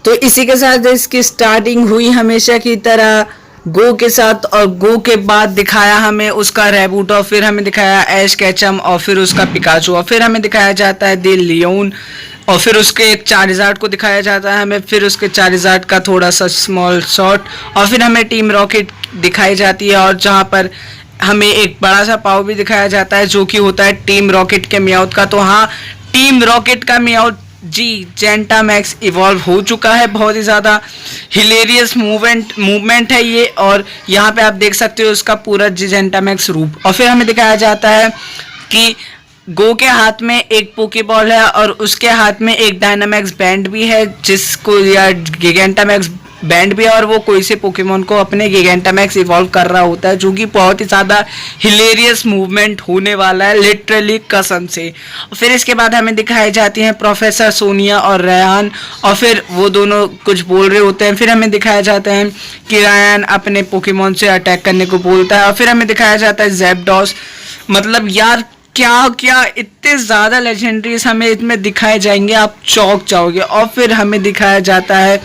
तो इसी के साथ इसकी स्टार्टिंग हुई हमेशा की तरह गो के साथ, और गो के बाद दिखाया हमें उसका रैबूट, और फिर हमें दिखाया ऐश कैचम, और फिर उसका पिकाचू, और फिर हमें दिखाया जाता है द लियोन, और फिर उसके एक चारिज़ार्ड को दिखाया जाता है हमें, फिर उसके चारिज़ार्ड का थोड़ा सा स्मॉल शॉट, और फिर हमें टीम रॉकेट दिखाई जाती है, और जहाँ पर हमें एक बड़ा सा पाव भी दिखाया जाता है जो कि होता है टीम रॉकेट के मियाउथ का। तो हाँ, टीम रॉकेट का मियाउथ जी जेंटामैक्स इवॉल्व हो चुका है। बहुत ही ज़्यादा हिलेरियस मूवमेंट है ये, और यहाँ पे आप देख सकते हो उसका पूरा जेंटामैक्स रूप। और फिर हमें दिखाया जाता है कि गो के हाथ में एक पोकेबॉल है और उसके हाथ में एक डायनामैक्स बैंड भी है, जिसको या गिगेंटामैक्स बैंड भी है, और वो कोई से पोकेमोन को अपने गिगेंटामैक्स इवॉल्व कर रहा होता है, जो कि बहुत ही ज़्यादा हिलेरियस मूवमेंट होने वाला है, लिटरली कसम से। फिर इसके बाद हमें दिखाई जाती हैं प्रोफेसर सोनिया और रेयान, और फिर वो दोनों कुछ बोल रहे होते हैं। फिर हमें दिखाया जाता है कि रेयान अपने पोकेमोन से अटैक करने को बोलता है, और फिर हमें दिखाया जाता है ज़ैप्डॉस। मतलब यार क्या क्या इतने ज़्यादा लेजेंडरीज हमें इसमें दिखाए जाएंगे, आप चौंक जाओगे। और फिर हमें दिखाया जाता है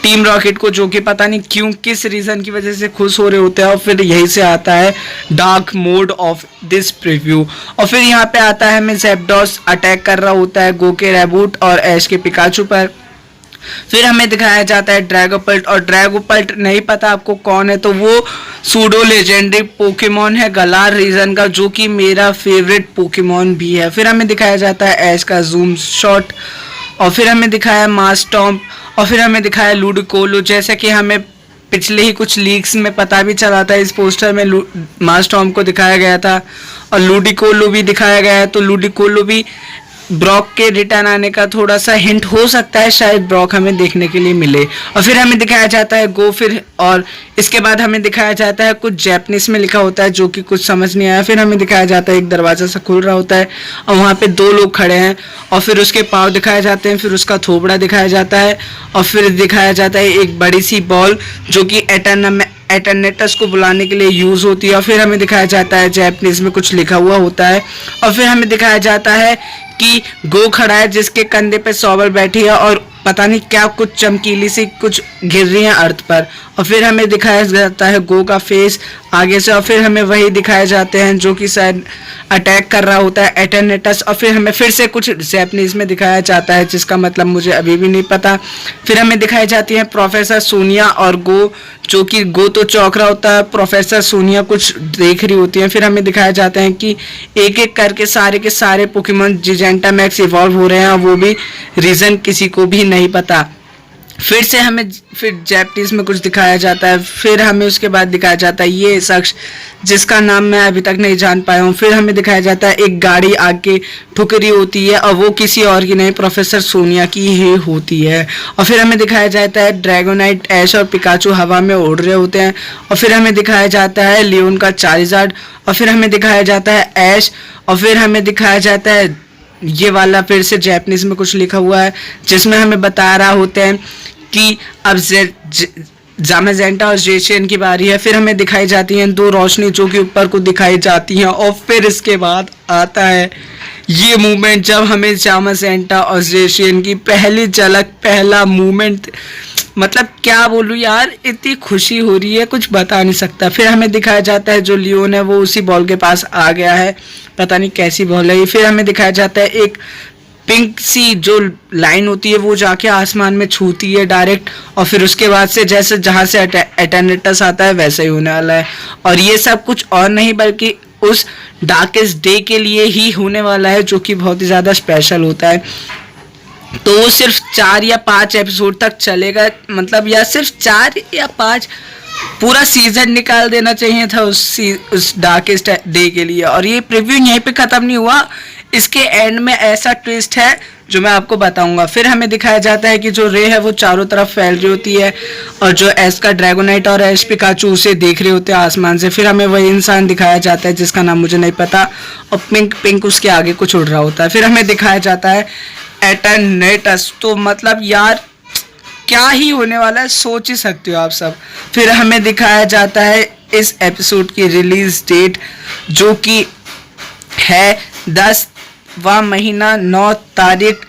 टीम रॉकेट को, जो कि पता नहीं क्यों किस रीज़न की वजह से खुश हो रहे होते हैं, और फिर यहीं से आता है dark mode of this preview. और फिर यहाँ पे आता है हमें ज़ैप्डॉस अटैक कर रहा होता है गो के रैबूट और ऐश के पिकाचू पर। फिर हमें दिखाया जाता है ड्रैगोपल्ट, और ड्रैगोपल्ट नहीं पता आपको कौन है, तो वो सूडो लेजेंडरी पोकेमोन है गलार रीजन का, जो कि मेरा फेवरेट पोकेमोन भी है। फिर हमें दिखाया जाता है ऐश का जूम शॉट, और फिर हमें दिखाया मास्टॉम्प, और फिर हमें दिखाया लूडिकोलो। जैसे कि हमें पिछले ही कुछ लीक्स में पता भी चला था, इस पोस्टर में मास्टॉम्प को दिखाया गया था और लूडिकोलो भी दिखाया गया है। तो लूडिकोलो भी ब्रॉक के रिटर्न आने का थोड़ा सा हिंट हो सकता है, शायद ब्रॉक हमें देखने के लिए मिले। और फिर हमें दिखाया जाता है गो, फिर और इसके बाद हमें दिखाया जाता है कुछ जैपनीज में लिखा होता है जो कि कुछ समझ नहीं आया। फिर हमें दिखाया जाता है एक दरवाज़ा सा खुल रहा होता है और वहाँ पे दो लोग खड़े हैं, और फिर उसके पाँव दिखाए जाते हैं, फिर उसका थोबड़ा दिखाया जाता है, और फिर दिखाया जाता है एक बड़ी सी बॉल जो कि एटर्नेटस को बुलाने के लिए यूज़ होती है। और फिर हमें दिखाया जाता है जैपनीज में कुछ लिखा हुआ होता है, और फिर हमें दिखाया जाता है कि गो खड़ा है जिसके कंधे पे सॉबल बैठी है, और पता नहीं क्या कुछ चमकीली सी कुछ गिर रही है अर्थ पर। और फिर हमें दिखाया जाता है गो का फेस आगे से, और फिर हमें वही दिखाए जाते हैं जो कि शायद अटैक कर रहा होता है एटर्नेटस। और फिर हमें फिर से कुछ जैपनीज में दिखाया जाता है जिसका मतलब मुझे अभी भी नहीं पता। फिर हमें दिखाई जाती है प्रोफेसर सोनिया और गो, जो कि गो तो चौंक रहा होता है, प्रोफेसर सोनिया कुछ देख रही होती है। फिर हमें दिखाया जाता है कि एक एक करके सारे के सारे पोकेमोन जेंटामैक्स इवॉल्व हो रहे हैं, और वो भी रीज़न किसी को भी नहीं पता। फिर से हमें फिर जैपनीज में कुछ दिखाया जाता है, फिर हमें उसके बाद दिखाया जाता है ये शख्स जिसका नाम मैं अभी तक नहीं जान पाया हूँ। फिर हमें दिखाया जाता है एक गाड़ी आगे ठुक रही होती है, और वो किसी और की नहीं प्रोफेसर सोनिया की ही होती है। और फिर हमें दिखाया जाता है ड्रैगोनाइट, ऐश और पिकाचू हवा में उड़ रहे होते हैं। और फिर हमें दिखाया जाता है लियोन का चारिज़ार्ड, और फिर हमें दिखाया जाता है ऐश, और फिर हमें दिखाया जाता है ये वाला फिर से जैपनीज में कुछ लिखा हुआ है जिसमें हमें बता रहा होता है कि अब ज़ामेज़ेंटा और जेशियन की बारी है। फिर हमें दिखाई जाती हैं दो रोशनी जो कि ऊपर को दिखाई जाती हैं, और फिर इसके बाद आता है ये मूवमेंट जब हमें ज़ामेज़ेंटा और जेशियन की पहली झलक, पहला मूवमेंट, मतलब क्या बोलूँ यार, इतनी खुशी हो रही है कुछ बता नहीं सकता। फिर हमें दिखाया जाता है जो लियोन है वो उसी बॉल के पास आ गया है, पता नहीं कैसी बॉल है ये। फिर हमें दिखाया जाता है एक पिंक सी जो लाइन होती है वो जाके आसमान में छूती है डायरेक्ट, और फिर उसके बाद से जैसे जहाँ से एटर्नेटस आता है वैसा ही होने वाला है। और ये सब कुछ और नहीं बल्कि उस डार्केस्ट डे के लिए ही होने वाला है, जो कि बहुत ही ज़्यादा स्पेशल होता है। तो वो सिर्फ 4 या 5 एपिसोड तक चलेगा, मतलब या सिर्फ 4 या 5, पूरा सीजन निकाल देना चाहिए था उस डार्केस्ट डे के लिए। और ये प्रीव्यू यहीं पे ख़त्म नहीं हुआ, इसके एंड में ऐसा ट्विस्ट है जो मैं आपको बताऊंगा। फिर हमें दिखाया जाता है कि जो रे है वो चारों तरफ फैल रही होती है, और जो ऐश का ड्रैगोनाइट और ऐश पिकाचू उसे देख रहे होते हैं आसमान से। फिर हमें वही इंसान दिखाया जाता है जिसका नाम मुझे नहीं पता, और पिंक उसके आगे कुछ उड़ रहा होता है। फिर हमें दिखाया जाता है एटर्नेटस, तो मतलब यार क्या ही होने वाला है सोच ही सकते हो आप सब। फिर हमें दिखाया जाता है इस एपिसोड की रिलीज डेट जो कि है 10वां महीना 9 तारीख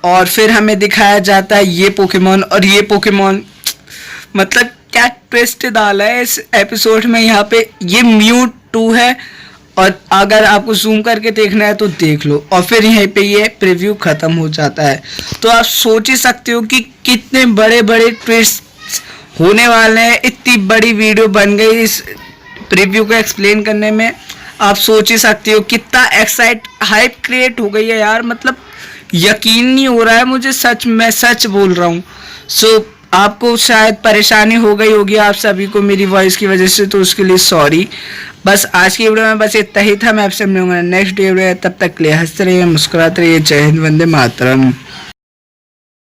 और फिर हमें दिखाया जाता है ये पोकेमॉन और ये पोकेमॉन। मतलब क्या ट्विस्ट डाला है इस एपिसोड में। यहाँ पे ये म्यूटू है और अगर आपको जूम करके देखना है तो देख लो, और फिर यहीं पे ये प्रीव्यू ख़त्म हो जाता है। तो आप सोच ही सकते हो कि कितने बड़े बड़े ट्विस्ट होने वाले हैं। इतनी बड़ी वीडियो बन गई इस प्रीव्यू को एक्सप्लेन करने में। आप सोच ही सकते हो कितना हाइप क्रिएट हो गई है यार। मतलब यकीन नहीं हो रहा है मुझे, मैं सच बोल रहा हूँ। सो आपको शायद परेशानी हो गई होगी आप सभी को मेरी वॉइस की वजह से, तो उसके लिए सॉरी। बस आज की वीडियो में बस इतना ही था। मैं आपसे मिलूंगा नेक्स्ट वीडियो। तब तक के लिए हंसते रहिए, मुस्कुराते रहिए। जय हिंद, वंदे मातरम।